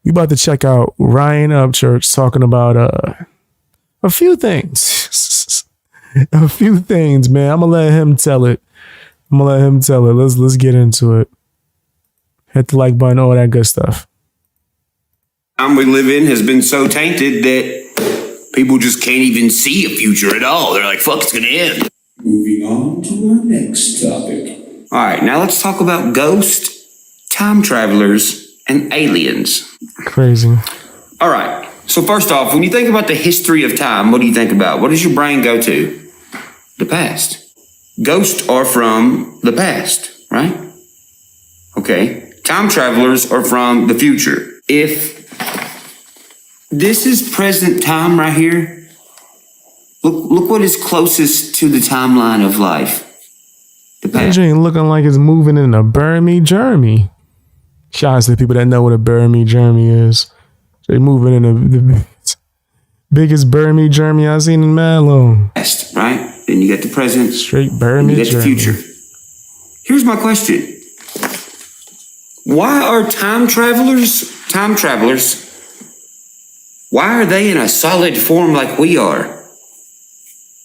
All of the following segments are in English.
We about to check out Ryan Upchurch talking about a few things. A few things, man. I'm gonna let him tell it. Let's get into it. Hit the like button, all that good stuff. Time we live in has been so tainted that people just can't even see a future at all. They're like, fuck, it's gonna end. Moving on to our next topic. All right, now let's talk about ghosts, time travelers, and aliens. Crazy. All right, so first off, when you think about the history of time, what do you think about? What does your brain go to? The past. Ghosts are from the past, right? Okay. Time travelers are from the future. If this is present time right here, look what is closest to the timeline of life. The past. That ain't looking like it's moving in a Burmy Jeremy. Shout out to the people that know what a Burmy Jeremy is. They moving in the biggest Burmy Jeremy I've seen in mad long. Past, right? Then you got the present. Straight Burmy You got the Jeremy. future. Here's my question. Why are time travelers, why are they in a solid form like we are?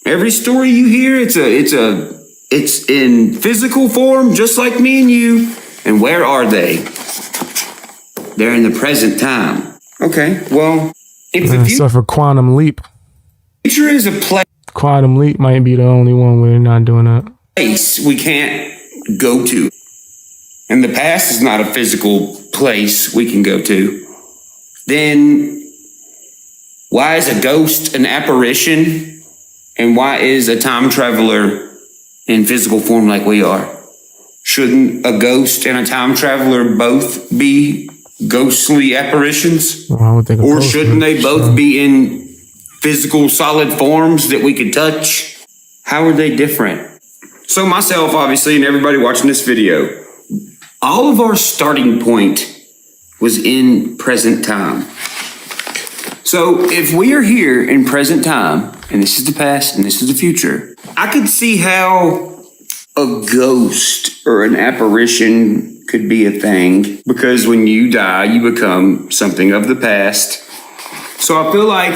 Every story you hear, it's in physical form, just like me and you. And where are they? They're in the present time. Okay, well, if the Suffer quantum leap. future is a Quantum leap might be the only one where they're not doing that. place we can't go to, and the past is not a physical place we can go to, then why is a ghost an apparition, and why is a time traveler in physical form like we are? Shouldn't a ghost and a time traveler both be ghostly apparitions? Well, I would think Or shouldn't they both be in physical solid forms that we could touch? How are they different? So myself, obviously, and everybody watching this video, all of our starting point was in present time. So if we are here in present time, and this is the past and this is the future, I could see how a ghost or an apparition could be a thing, because when you die, you become something of the past. So I feel like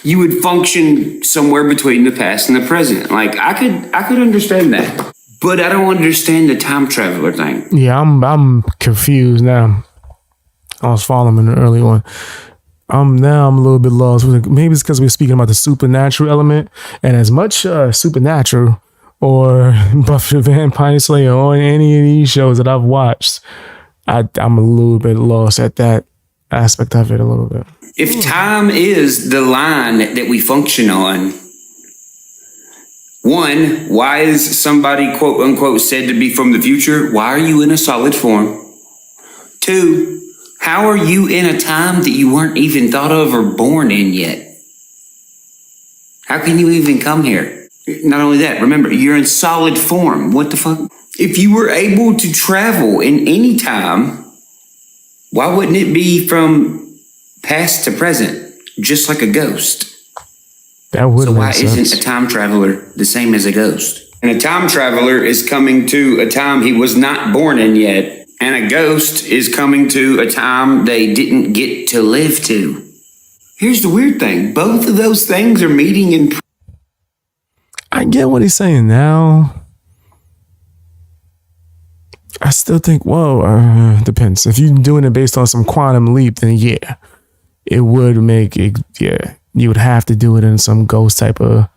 you would function somewhere between the past and the present. Like I could understand that, but I don't understand the time traveler thing. Yeah, I'm confused now. I was following in the early one. I'm a little bit lost. Maybe it's because we're speaking about the supernatural element, and as much supernatural or Buffy the Vampire Slayer or any of these shows that I've watched, I'm a little bit lost at that aspect of it a little bit. If time is the line that we function on, one, why is somebody quote unquote said to be from the future? Why are you in a solid form? Two, how are you in a time that you weren't even thought of or born in yet? How can you even come here? Not only that, remember, you're in solid form. What the fuck? If you were able to travel in any time, why wouldn't it be from past to present, just like a ghost? That would So make why sense. isn't a time traveler the same as a ghost? And a time traveler is coming to a time he was not born in yet, and a ghost is coming to a time they didn't get to live to. Here's the weird thing. Both of those things are meeting in. I get what he's saying now. I still think, depends. If you're doing it based on some quantum leap, then yeah, it would make it. Yeah, you would have to do it in some ghost type of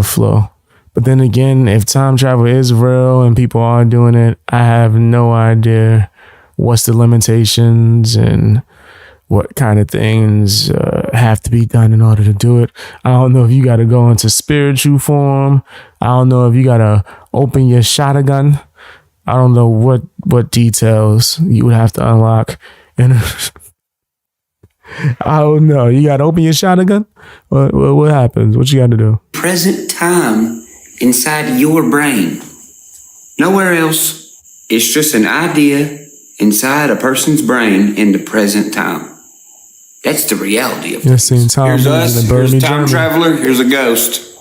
flow. But then again, if time travel is real and people are doing it, I have no idea what's the limitations and what kind of things have to be done in order to do it. I don't know if you got to go into spiritual form. I don't know if you got to open your shotgun. I don't know what details you would have to unlock. And I don't know. You got to open your shotgun? What happens? What you got to do? Present time inside your brain. Nowhere else. It's just an idea inside a person's brain in the present time. That's the reality of You're seeing things. time Here's moves us, in the here's Burmy a time Germany. traveler, here's a ghost.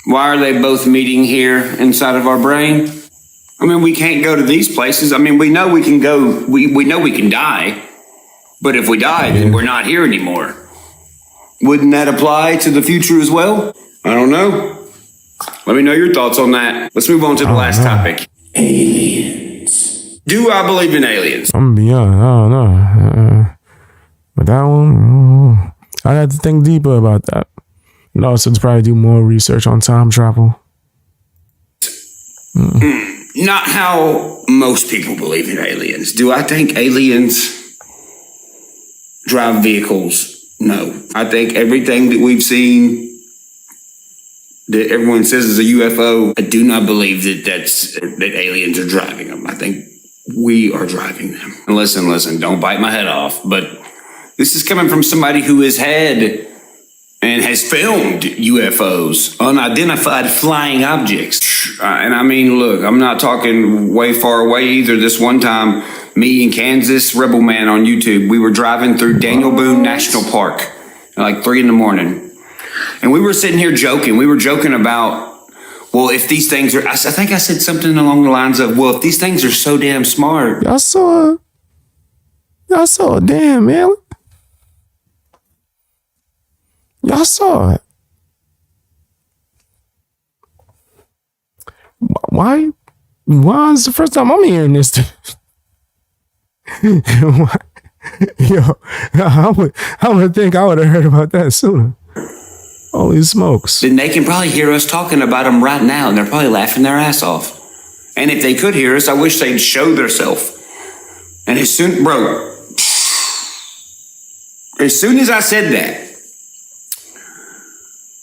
Why are they both meeting here inside of our brain? I mean, we can't go to these places. I mean, we know we can go, we know we can die. But if we die, then we're not here anymore. Wouldn't that apply to the future as well? I don't know. Let me know your thoughts on that. Let's move on to the last topic. Aliens. Do I believe in aliens? I'm gonna be honest, I don't know. But that one, I had to think deeper about that. And also to probably do more research on time travel. Not how most people believe in aliens. Do I think aliens drive vehicles? No. I think everything that we've seen that everyone says is a UFO, I do not believe that aliens are driving them. I think we are driving them. And listen, don't bite my head off, but this is coming from somebody who has had and has filmed UFOs, unidentified flying objects. And I mean, look, I'm not talking way far away either. This one time, me and Kansas Rebel Man on YouTube, we were driving through Daniel Boone National Park at like 3 a.m. And we were sitting here joking. We were joking about, well, if these things are, I think I said something along the lines of, well, if these things are so damn smart. Y'all saw a damn alien. Y'all saw it. Why is the first time I'm hearing this? Yo, I would think I would have heard about that sooner. Holy smokes. Then they can probably hear us talking about them right now, and they're probably laughing their ass off. And if they could hear us, I wish they'd show themselves. And as soon as I said that,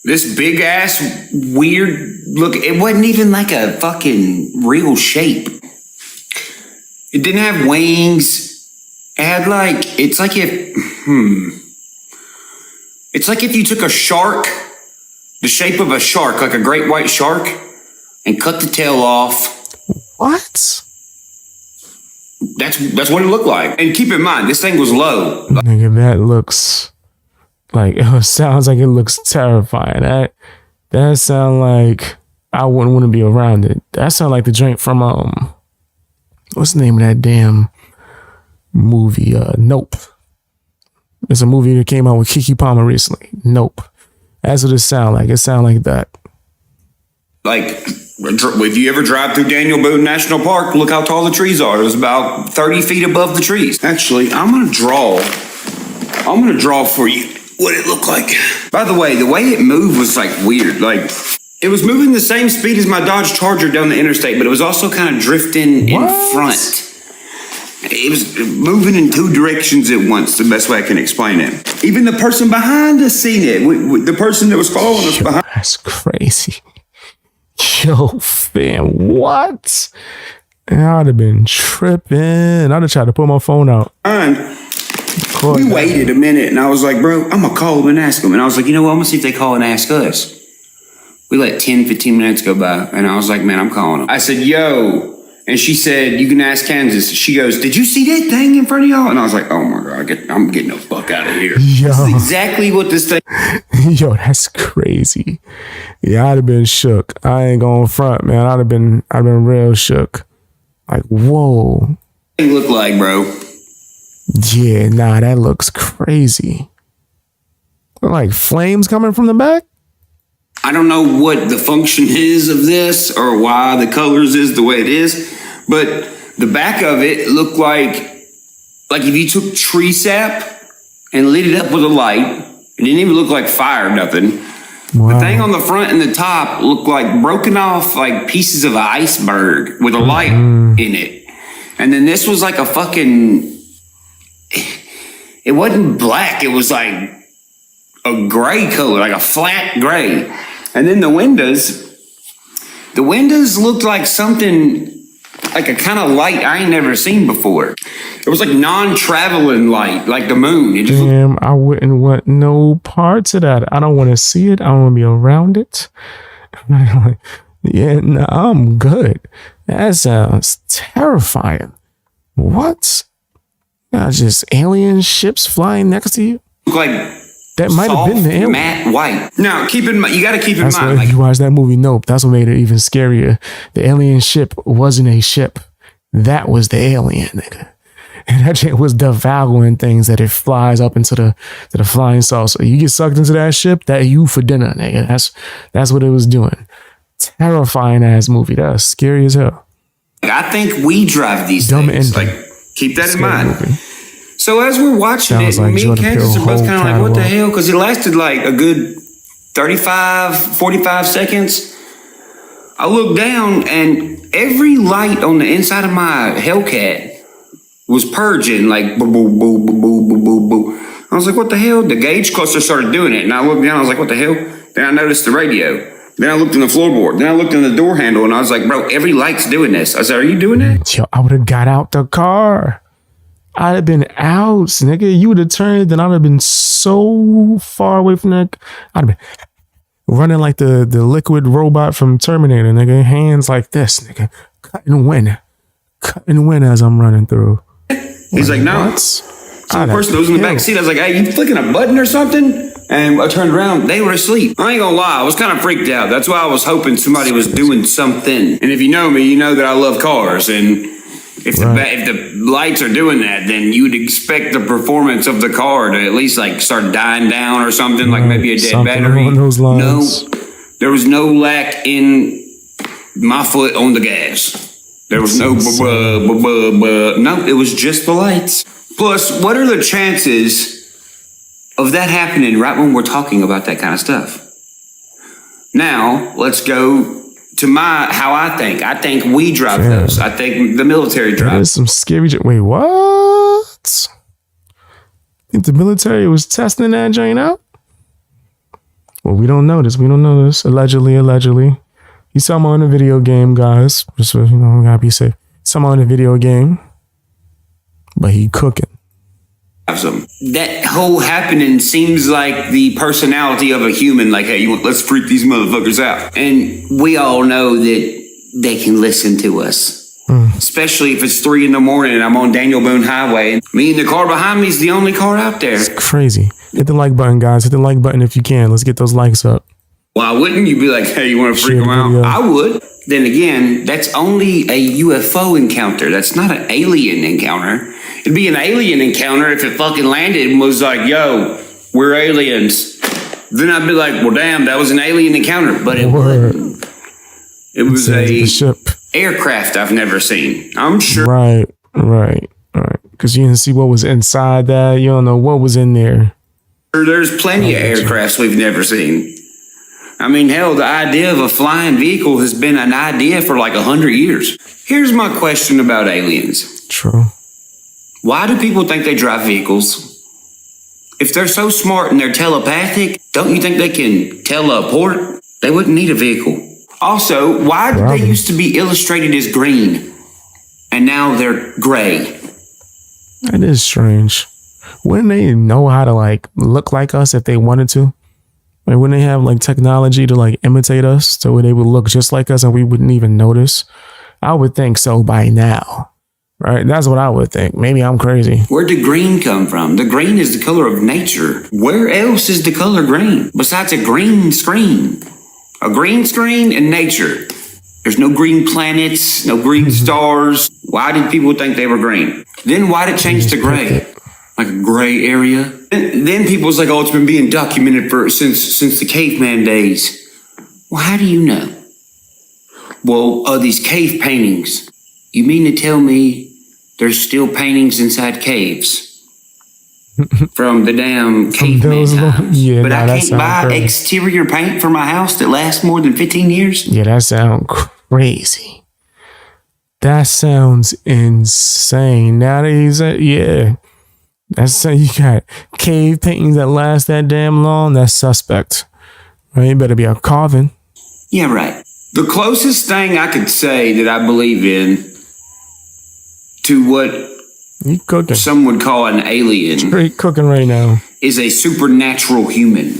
this big ass weird look, it wasn't even like a fucking real shape. It didn't have wings. It had like, it's like if you took a shark, the shape of a shark, like a great white shark, and cut the tail off. What? That's what it looked like. And keep in mind, this thing was low. Nigga, that looks like, it sounds like it looks terrifying. That sound like I wouldn't want to be around it. That sound like the drink from what's the name of that damn movie? Nope. It's a movie that came out with Keke Palmer recently. Nope. That's what it sound like. It sound like that. Like, if you ever drive through Daniel Boone National Park, look how tall the trees are. It was about 30 feet above the trees. Actually, I'm gonna draw for you what it looked like. By the way it moved was like weird. Like, it was moving the same speed as my Dodge Charger down the interstate, but it was also kind of drifting in front. It was moving in two directions at once, the best way I can explain it. Even the person behind us seen it. The person that was following us behind. That's crazy. Yo, fam, what? I'd have been tripping. I'd have tried to pull my phone out. We waited a minute, and I was like, bro, I'm going to call them and ask them. And I was like, you know what? I'm going to see if they call and ask us. We let 10, 15 minutes go by, and I was like, man, I'm calling them. I said, yo. And she said, you can ask Kansas. She goes, did you see that thing in front of y'all? And I was like, oh my God, I'm getting the fuck out of here. Yo. That's exactly what this thing. Yo, that's crazy. Yeah, I'd have been shook. I ain't going front, man. I'd have been real shook. Like, whoa. Thing look like, bro. Yeah, nah, that looks crazy. Like flames coming from the back? I don't know what the function is of this or why the colors is the way it is, but the back of it looked like if you took tree sap and lit it up with a light. It didn't even look like fire, nothing. Wow. The thing on the front and the top looked like broken off like pieces of an iceberg with a light in it. And then this was like a fucking, it wasn't black. It was like a gray color, like a flat gray. And then the windows looked like something, like a kind of light I ain't never seen before. It was like non-traveling light, like the moon. It just Damn, I wouldn't want no parts of that. I don't want to see it. I don't want to be around it. Yeah, nah, I'm good. That sounds terrifying. What? Just alien ships flying next to you? looked like that might have been the alien. Matte white. Now, you got to keep in That's mind. why if you watch that movie, Nope, that's what made it even scarier. The alien ship wasn't a ship. That was the alien, nigga. and that shit was devouring things that it flies up into the flying saucer. You get sucked into that ship, that you for dinner, nigga. That's what it was doing. Terrifying ass movie. That was scary as hell. I think we drive these Dumb things. ending. Like, keep that in Scary mind. movie. So as we're watching Sounds it, like me and Jordan Candace Peele are both whole kind of like, what the catalog. hell? Because it lasted like a good 35, 45 seconds. I looked down and every light on the inside of my Hellcat was purging like boo, boo, boo, boo, boo, boo, boo, boo. I was like, what the hell? The gauge cluster started doing it. And I looked down, I was like, what the hell? Then I noticed the radio. Then I looked in the floorboard. Then I looked in the door handle and I was like, bro, every light's doing this. I said, are you doing that? Yo, I would have got out the car. I'd have been out, nigga. You would have turned, then I'd have been so far away from that. I'd have been running like the liquid robot from Terminator, nigga. Hands like this, nigga. Cutting wind as I'm running through. He's like, no. What? So the person that was in the back seat, I was like, hey, you flicking a button or something? And I turned around, they were asleep. I ain't gonna lie, I was kind of freaked out. That's why I was hoping somebody was doing something. And if you know me, you know that I love cars. And if the lights are doing that, then you would expect the performance of the car to at least like start dying down or something, like maybe a dead Something battery. along those lines. No, there was no lack in my foot on the gas. There was no no, it was just the lights. Plus, what are the chances of that happening right when we're talking about that kind of stuff? Now, let's go to how I think. I think we drive those. I think the military drives. There's some scary. Wait, what? Think the military was testing that joint out? Well, we don't know this. Allegedly. He's somehow in a video game, guys. Just so, gotta be safe. Somehow in a video game, but he cooking. Them. That whole happening seems like the personality of a human. Like, hey, let's freak these motherfuckers out. And we all know that they can listen to us. Especially if it's 3 a.m. and I'm on Daniel Boone Highway. And me and the car behind me is the only car out there. It's crazy. Hit the like button, guys. Hit the like button if you can. Let's get those likes up. Why wouldn't you be like, hey, you want to freak them out? I would. Then again, that's only a UFO encounter. That's not an alien encounter. It'd be an alien encounter if it fucking landed and was like, yo, we're aliens. Then I'd be like, well, damn, that was an alien encounter. But it wasn't. It was a ship. Aircraft I've never seen. I'm sure. Right. Because you didn't see what was inside that. You don't know what was in there. There's plenty of aircrafts we've never seen. I mean, hell, the idea of a flying vehicle has been an idea for like 100 years. Here's my question about aliens. True. Why do people think they drive vehicles? If they're so smart and they're telepathic, don't you think they can teleport? They wouldn't need a vehicle. Also, why did they used to be illustrated as green and now they're gray? That is strange. Wouldn't they know how to like look like us if they wanted to? Like, wouldn't they have like technology to like imitate us so they would look just like us and we wouldn't even notice? I would think so by now. Right? That's what I would think. Maybe I'm crazy. Where did green come from? The green is the color of nature. Where else is the color green besides a green screen? A green screen and nature. There's no green planets, no green stars. Why did people think they were green? Then why did it change to gray? Like a gray area? And then people was like, oh, it's been being documented since the caveman days. Well, how do you know? Well, these cave paintings. You mean to tell me there's still paintings inside caves from the damn caveman times? Yeah, but I can't buy exterior paint for my house that lasts more than 15 years? Yeah, that sounds crazy. That sounds insane. Now that you said, yeah. That's you got cave paintings that last that damn long. That's suspect. Right? It better be a carving. Yeah, right. The closest thing I could say that I believe in to what You cooking. some would call an alien Straight cooking right now. is a supernatural human.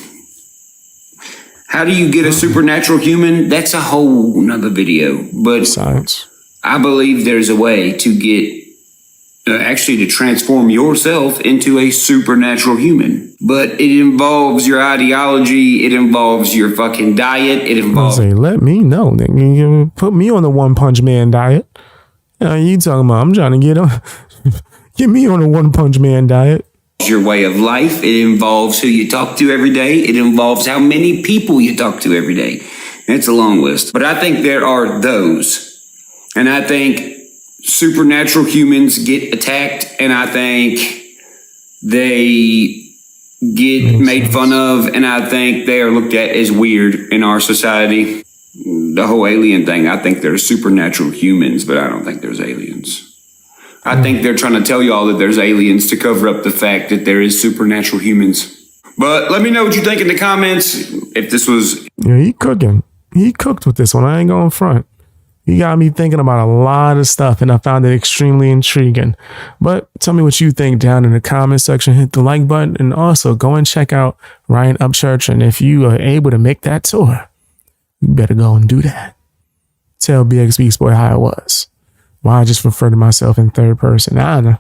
How do you get a supernatural human? That's a whole nother video. But Science. I believe there's a way to get actually to transform yourself into a supernatural human. But it involves your ideology. It involves your fucking diet. It I'll involves... say, let me know. Nigga. Put me on the One Punch Man diet. You talking about? I'm trying to get on. Get me on a One Punch Man diet. Your way of life. It involves who you talk to every day. It involves how many people you talk to every day. It's a long list. But I think there are those. And I think supernatural humans get attacked, and I think they get made fun of, and I think they are looked at as weird in our society. The whole alien thing, I think there's supernatural humans, but I don't think there's aliens. I think they're trying to tell you all that there's aliens to cover up the fact that there is supernatural humans. But let me know what you think in the comments. If this was... Yeah, he cooking. He cooked with this one. I ain't going front. He got me thinking about a lot of stuff, and I found it extremely intriguing. But tell me what you think down in the comment section. Hit the like button, and also go and check out Ryan Upchurch. And if you are able to make that tour, you better go and do that. Tell BX Beast Boy how it was. Why I just refer to myself in third person. I don't know.